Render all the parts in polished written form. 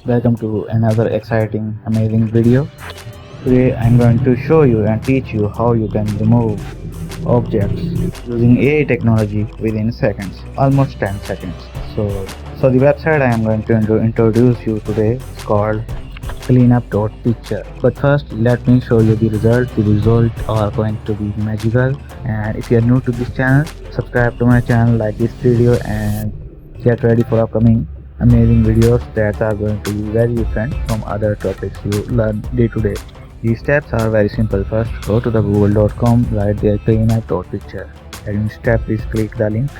Welcome to another exciting, amazing video. Today I'm going to show you and teach you how you can remove objects using AI technology within seconds, almost 10 seconds. So the website I am going to introduce you today is called cleanup.picture. But first let me show you the result. The results are going to be magical, and if you are new to this channel, subscribe to my channel, like this video, and get ready for upcoming amazing videos that are going to be very different from other topics you learn day to day. These steps are very simple. First, go to the google.com, write there cleanup.picture, and step is click the link.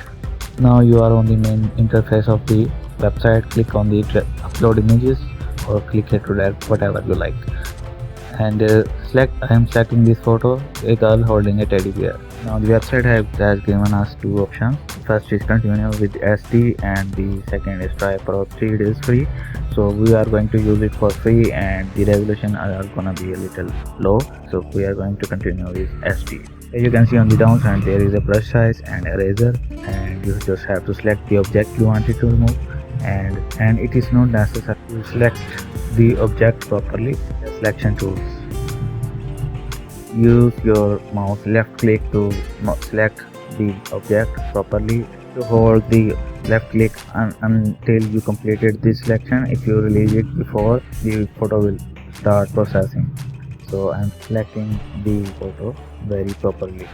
Now you are on the main interface of the website. Click on the upload images or click here to that, whatever you like, and I am selecting this photo, a girl holding a teddy bear. Now the website has given us two options. First is continue with SD, and the second is try for 3 days free. So we are going to use it for free, and the resolution are gonna be a little low, so we are going to continue with SD. As you can see on the downside, there is a brush size and eraser, and you just have to select the object you wanted to remove, and it is not necessary to select the object properly. Selection tools. Use your mouse left click to select the object properly. To hold the left click until you completed this selection. If you release it before, the photo will start processing. So I am selecting the photo very properly.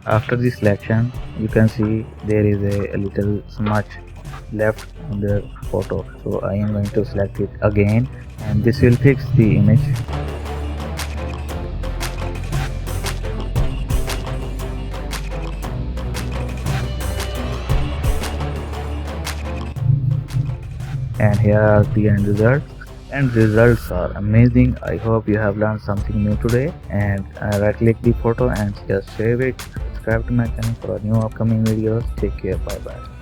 After the selection, you can see there is a little smudge left on the photo, so I am going to select it again, and this will fix the image. And here are the end results. And results are amazing. I hope you have learned something new today, and right click the photo and just save it. Subscribe to my channel for new upcoming videos. Take care. Bye bye.